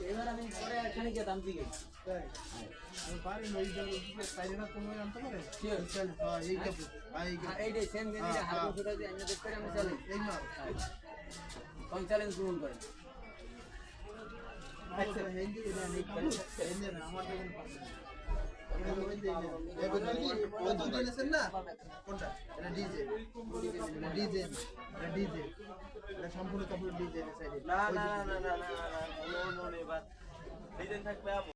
এবার আমি পরে এখানে যেতাম দিকে পারি না, এই সাইডে না কোনো আনতে পারে এইটাই সেম গেঞ্জিটা হালকা ছোটা দিয়ে আমি দেখতে আমি চ্যালেঞ্জ এই না কোন চ্যালেঞ্জ পূরণ করেন আচ্ছা হিন্দি না হিন্দি না আমার দেখুন সম্পূর্ণ ডিজে না না না না না না না না নো নো নো ডিজাইন থাকবে